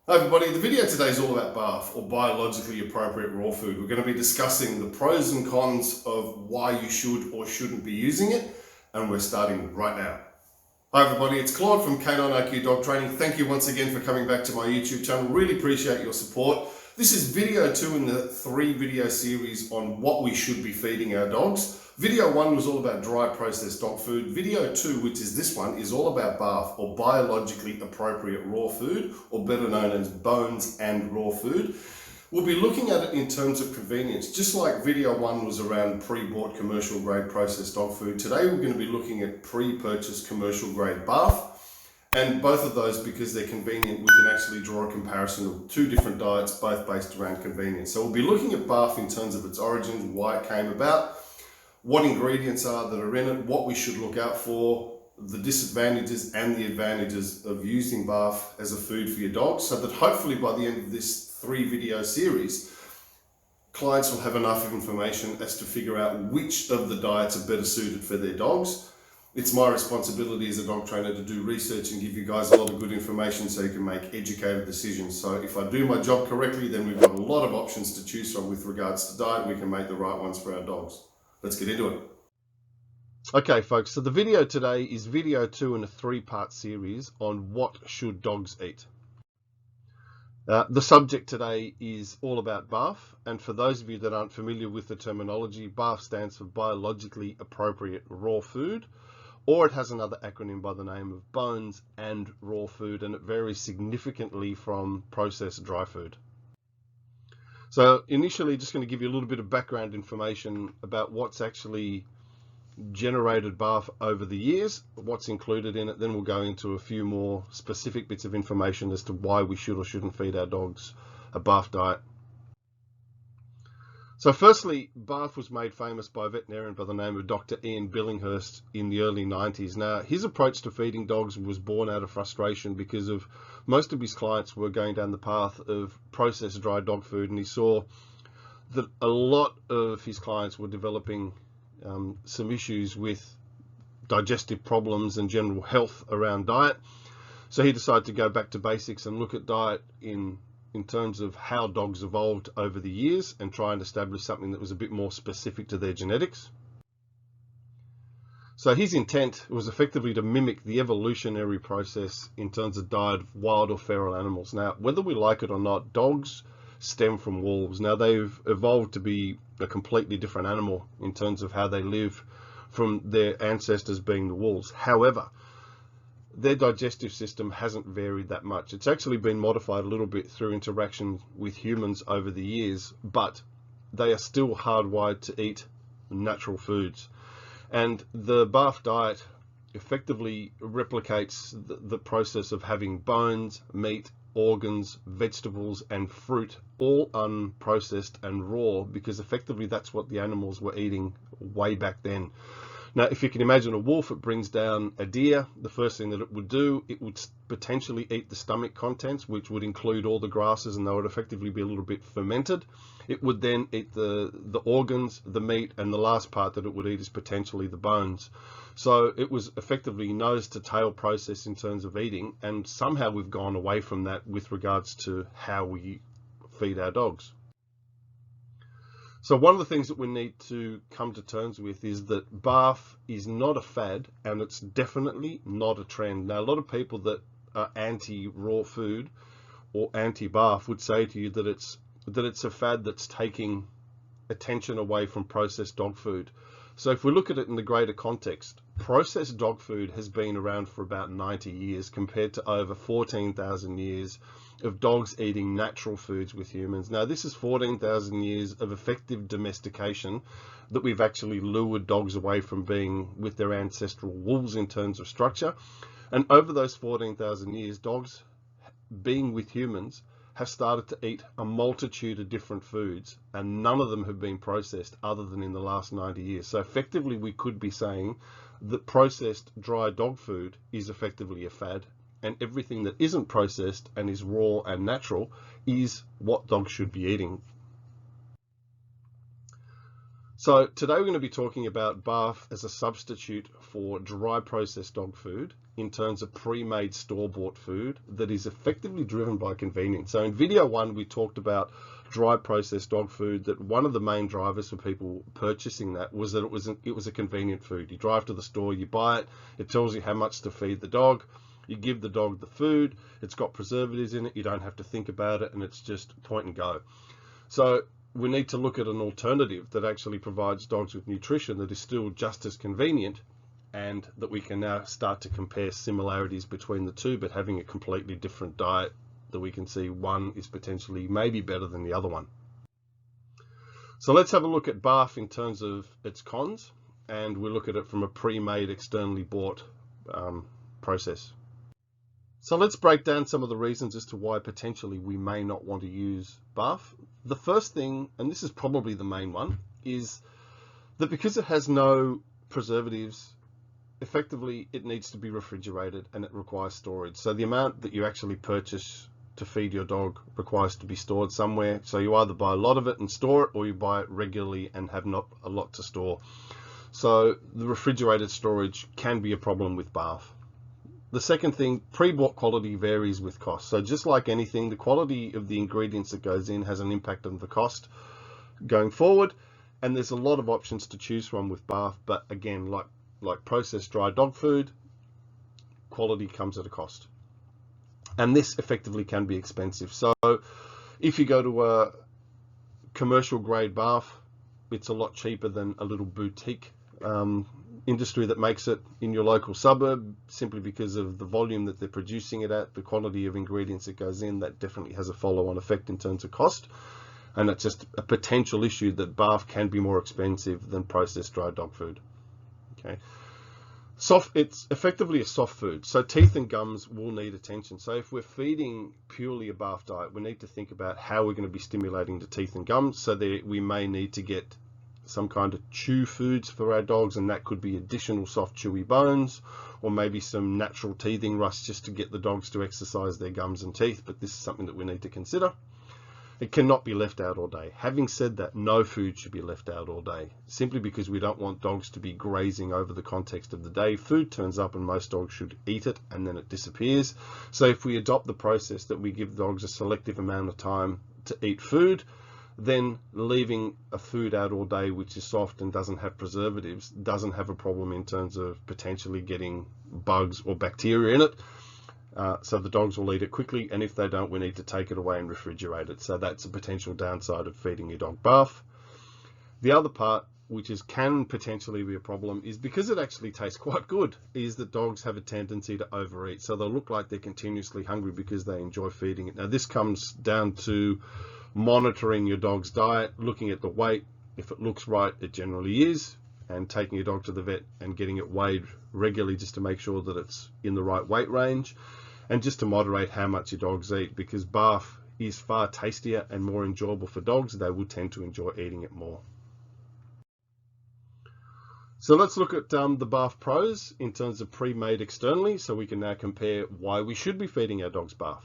Hi everybody, the video today is all about BARF, or biologically appropriate raw food. We're going to be discussing the pros and cons of why you should or shouldn't be using it, and we're starting right now. Hi everybody, it's Claude from K9IQ Dog Training. Thank you once again for coming back to my YouTube channel. Really appreciate your support. This is video 2 in the 3 video series on what we should be feeding our dogs. Video 1 was all about dry processed dog food. Video 2, which is this one, is all about BARF, or biologically appropriate raw food, or better known as bones and raw food. We'll be looking at it in terms of convenience, just like video 1 was around pre-bought commercial grade processed dog food. Today we're going to be looking at pre-purchased commercial grade BARF, and both of those, because they're convenient, we can actually draw a comparison of 2 different diets, both based around convenience. So we'll be looking at BARF in terms of its origins, why it came about, what ingredients are that are in it, what we should look out for, the disadvantages and the advantages of using BARF as a food for your dogs, so that hopefully by the end of this 3 video series, clients will have enough information as to figure out which of the diets are better suited for their dogs. It's my responsibility as a dog trainer to do research and give you guys a lot of good information so you can make educated decisions. So if I do my job correctly, then we've got a lot of options to choose from with regards to diet. We can make the right ones for our dogs. Let's get into it. Okay folks, so the video today is video 2 in a 3-part series on what should dogs eat. The subject today is all about BARF, and for those of you that aren't familiar with the terminology, BARF stands for biologically appropriate raw food, or it has another acronym by the name of bones and raw food, and it varies significantly from processed dry food. So initially, just going to give you a little bit of background information about what's actually generated BARF over the years, what's included in it. Then we'll go into a few more specific bits of information as to why we should or shouldn't feed our dogs a BARF diet. So firstly, BARF was made famous by a veterinarian by the name of Dr. Ian Billinghurst in the early 90s. Now, his approach to feeding dogs was born out of frustration because of most of his clients were going down the path of processed dry dog food, and he saw that a lot of his clients were developing some issues with digestive problems and general health around diet. So he decided to go back to basics and look at diet in terms of how dogs evolved over the years and try and establish something that was a bit more specific to their genetics. So his intent was effectively to mimic the evolutionary process in terms of diet of wild or feral animals. Now, whether we like it or not, dogs stem from wolves. Now, they've evolved to be a completely different animal in terms of how they live from their ancestors being the wolves. However, their digestive system hasn't varied that much. It's actually been modified a little bit through interaction with humans over the years, but they are still hardwired to eat natural foods. And the BARF diet effectively replicates the process of having bones, meat, organs, vegetables, and fruit all unprocessed and raw, because effectively that's what the animals were eating way back then. Now, if you can imagine a wolf, it brings down a deer. The first thing that it would do, it would potentially eat the stomach contents, which would include all the grasses, and they would effectively be a little bit fermented. It would then eat the organs, the meat, and the last part that it would eat is potentially the bones. So it was effectively nose to tail process in terms of eating, and somehow we've gone away from that with regards to how we feed our dogs. So one of the things that we need to come to terms with is that BARF is not a fad, and it's definitely not a trend. Now, a lot of people that are anti-raw food or anti-BARF would say to you that it's a fad that's taking attention away from processed dog food. So if we look at it in the greater context, processed dog food has been around for about 90 years compared to over 14,000 years of dogs eating natural foods with humans. Now, this is 14,000 years of effective domestication that we've actually lured dogs away from being with their ancestral wolves in terms of structure. And over those 14,000 years, dogs being with humans have started to eat a multitude of different foods, and none of them have been processed other than in the last 90 years. So effectively, we could be saying that processed dry dog food is effectively a fad, and everything that isn't processed and is raw and natural is what dogs should be eating. So today we're going to be talking about BARF as a substitute for dry processed dog food in terms of pre-made store-bought food that is effectively driven by convenience. So in video 1 we talked about dry processed dog food, that one of the main drivers for people purchasing that was that it was a convenient food. You drive to the store, you buy it, it tells you how much to feed the dog, you give the dog the food, it's got preservatives in it, you don't have to think about it, and it's just point and go. So we need to look at an alternative that actually provides dogs with nutrition that is still just as convenient, and that we can now start to compare similarities between the two, but having a completely different diet that we can see one is potentially maybe better than the other one. So let's have a look at BARF in terms of its cons, and we'll look at it from a pre-made, externally bought process. So let's break down some of the reasons as to why potentially we may not want to use BARF. The first thing, and this is probably the main one, is that because it has no preservatives, effectively it needs to be refrigerated and it requires storage. So the amount that you actually purchase to feed your dog requires to be stored somewhere. So you either buy a lot of it and store it, or you buy it regularly and have not a lot to store. So the refrigerated storage can be a problem with BARF. The second thing, pre-bought quality varies with cost. So just like anything, the quality of the ingredients that goes in has an impact on the cost going forward. And there's a lot of options to choose from with BARF, but again, like processed dry dog food, quality comes at a cost. And this effectively can be expensive. So if you go to a commercial grade BARF, it's a lot cheaper than a little boutique industry that makes it in your local suburb, simply because of the volume that they're producing it at, the quality of ingredients that goes in. That definitely has a follow-on effect in terms of cost, and it's just a potential issue that BARF can be more expensive than processed dry dog food. Okay, it's effectively a soft food, so teeth and gums will need attention. So if we're feeding purely a BARF diet, we need to think about how we're going to be stimulating the teeth and gums. So that we may need to get some kind of chew foods for our dogs, and that could be additional soft chewy bones, or maybe some natural teething rust just to get the dogs to exercise their gums and teeth. But this is something that we need to consider. It cannot be left out all day. Having said that, no food should be left out all day, simply because we don't want dogs to be grazing over the context of the day. Food turns up and most dogs should eat it, and then it disappears. So if we adopt the process that we give dogs a selective amount of time to eat food, then leaving a food out all day which is soft and doesn't have preservatives doesn't have a problem in terms of potentially getting bugs or bacteria in it. So the dogs will eat it quickly, and if they don't, we need to take it away and refrigerate it. So that's a potential downside of feeding your dog BARF. The other part, which can potentially be a problem, is because it actually tastes quite good, is that dogs have a tendency to overeat. So they'll look like they're continuously hungry because they enjoy feeding it. Now this comes down to monitoring your dog's diet, looking at the weight. If it looks right, it generally is, and taking your dog to the vet and getting it weighed regularly just to make sure that it's in the right weight range, and just to moderate how much your dogs eat, because BARF is far tastier and more enjoyable for dogs. They will tend to enjoy eating it more. So let's look at the BARF pros in terms of pre-made externally, so we can now compare why we should be feeding our dogs BARF.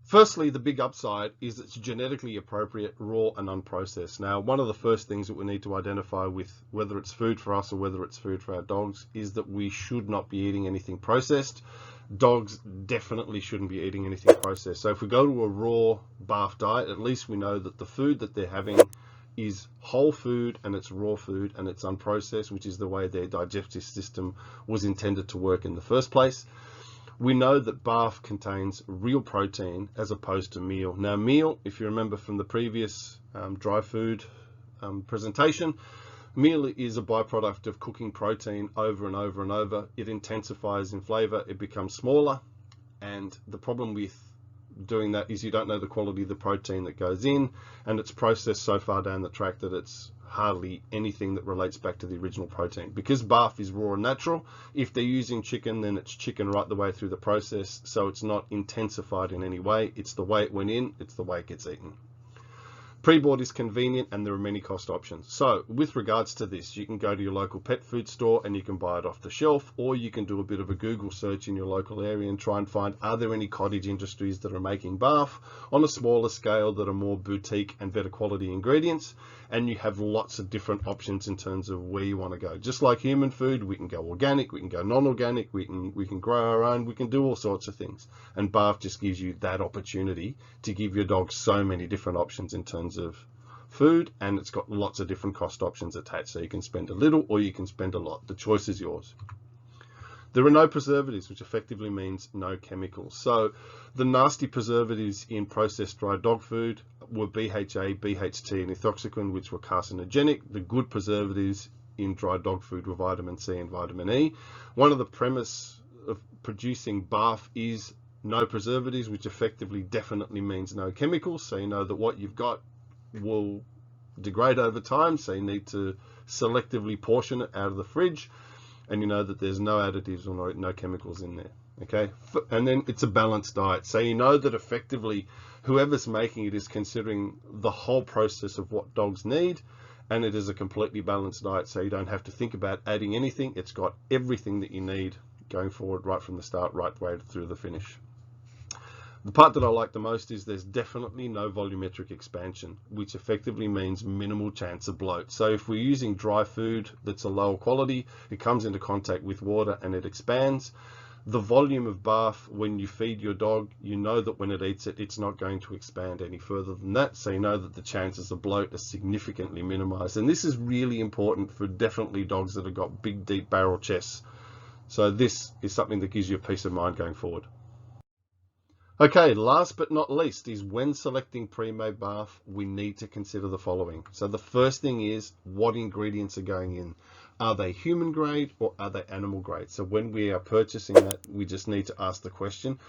Firstly, the big upside is it's genetically appropriate, raw and unprocessed. Now, one of the first things that we need to identify with whether it's food for us or whether it's food for our dogs is that we should not be eating anything processed. Dogs definitely shouldn't be eating anything processed. So if we go to a raw BARF diet, at least we know that the food that they're having is whole food and it's raw food and it's unprocessed, which is the way their digestive system was intended to work in the first place. We know that BARF contains real protein as opposed to meal. Now meal, if you remember from the previous dry food presentation, meal is a byproduct of cooking protein over and over and over. It intensifies in flavor, it becomes smaller, and the problem with doing that is you don't know the quality of the protein that goes in, and it's processed so far down the track that it's hardly anything that relates back to the original protein. Because BARF is raw and natural, if they're using chicken, then it's chicken right the way through the process, so it's not intensified in any way. It's the way it went in, it's the way it gets eaten. Pre-bought is convenient and there are many cost options. So with regards to this, you can go to your local pet food store and you can buy it off the shelf, or you can do a bit of a Google search in your local area and try and find, are there any cottage industries that are making BARF on a smaller scale that are more boutique and better quality ingredients? And you have lots of different options in terms of where you want to go. Just like human food, we can go organic, we can go non-organic, we can grow our own, we can do all sorts of things. And BARF just gives you that opportunity to give your dog so many different options in terms of food, and it's got lots of different cost options attached. So you can spend a little or you can spend a lot. The choice is yours. There are no preservatives, which effectively means no chemicals. So the nasty preservatives in processed dry dog food were BHA, BHT, and ethoxyquin, which were carcinogenic. The good preservatives in dry dog food were vitamin C and vitamin E. One of the premise of producing BARF is no preservatives, which effectively definitely means no chemicals. So you know that what you've got will degrade over time. So you need to selectively portion it out of the fridge. And you know that there's no additives or no chemicals in there, okay? And then it's a balanced diet. So you know that effectively whoever's making it is considering the whole process of what dogs need, and it is a completely balanced diet, so you don't have to think about adding anything. It's got everything that you need going forward right from the start, right way through the finish. The part that I like the most is there's definitely no volumetric expansion, which effectively means minimal chance of bloat. So if we're using dry food that's a lower quality, it comes into contact with water and it expands. The volume of BARF, when you feed your dog, you know that when it eats it, it's not going to expand any further than that. So you know that the chances of bloat are significantly minimized. And this is really important for definitely dogs that have got big, deep barrel chests. So this is something that gives you a peace of mind going forward. Okay, last but not least is when selecting pre-made BARF, we need to consider the following. So the first thing is what ingredients are going in. Are they human grade or are they animal grade? So when we are purchasing that, we just need to ask the question,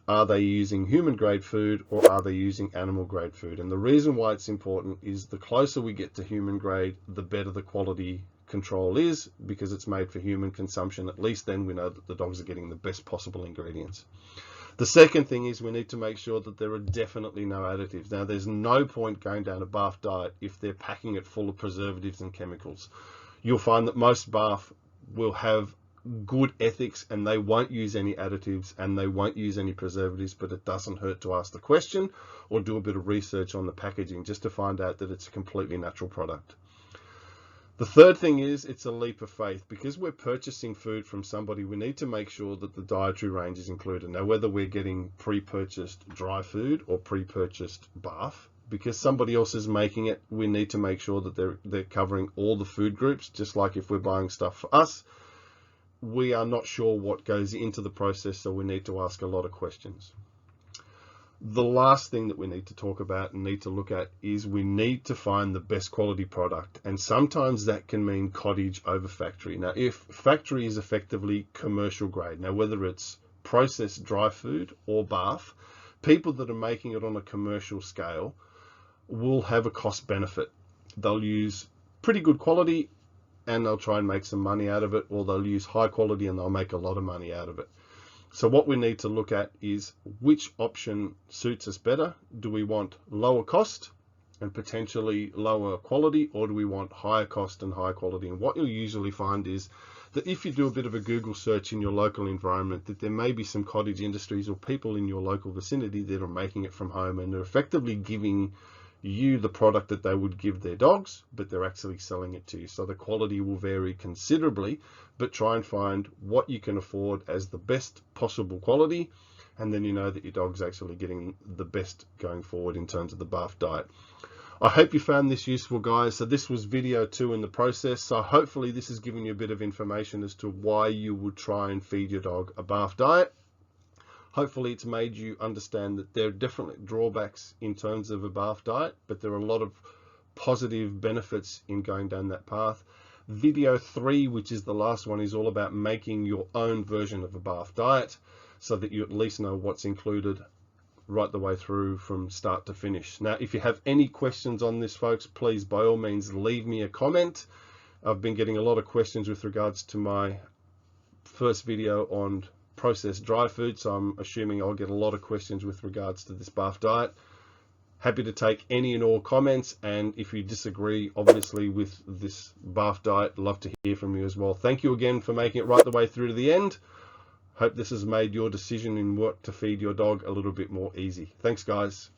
are they using human grade food or are they using animal grade food? And the reason why it's important is the closer we get to human grade, the better the quality control is, because it's made for human consumption. At least then we know that the dogs are getting the best possible ingredients. The second thing is we need to make sure that there are definitely no additives. Now, there's no point going down a BARF diet if they're packing it full of preservatives and chemicals. You'll find that most BARF will have good ethics and they won't use any additives and they won't use any preservatives, but it doesn't hurt to ask the question or do a bit of research on the packaging just to find out that it's a completely natural product. The third thing is it's a leap of faith. Because we're purchasing food from somebody, we need to make sure that the dietary range is included. Now, whether we're getting pre-purchased dry food or pre-purchased BARF, because somebody else is making it, we need to make sure that they're covering all the food groups. Just like if we're buying stuff for us, we are not sure what goes into the process, so we need to ask a lot of questions. The last thing that we need to talk about and need to look at is we need to find the best quality product. And sometimes that can mean cottage over factory. Now, if factory is effectively commercial grade, now whether it's processed dry food or BARF, people that are making it on a commercial scale will have a cost benefit. They'll use pretty good quality and they'll try and make some money out of it, or they'll use high quality and they'll make a lot of money out of it. So what we need to look at is which option suits us better. Do we want lower cost and potentially lower quality, or do we want higher cost and higher quality? And what you'll usually find is that if you do a bit of a Google search in your local environment, that there may be some cottage industries or people in your local vicinity that are making it from home and they're effectively giving you the product that they would give their dogs, but they're actually selling it to you. So the quality will vary considerably, but try and find what you can afford as the best possible quality. And then you know that your dog's actually getting the best going forward in terms of the BARF diet. I hope you found this useful, guys. So this was video 2 in the process. So hopefully this has given you a bit of information as to why you would try and feed your dog a BARF diet. Hopefully it's made you understand that there are definitely drawbacks in terms of a BARF diet, but there are a lot of positive benefits in going down that path. Video 3, which is the last one, is all about making your own version of a BARF diet so that you at least know what's included right the way through from start to finish. Now, if you have any questions on this, folks, please by all means leave me a comment. I've been getting a lot of questions with regards to my first video on processed dry food, so I'm assuming I'll get a lot of questions with regards to this BARF diet. Happy to take any and all comments, and if you disagree, obviously, with this BARF diet, love to hear from you as well. Thank you again for making it right the way through to the end. Hope this has made your decision in what to feed your dog a little bit more easy. Thanks, guys.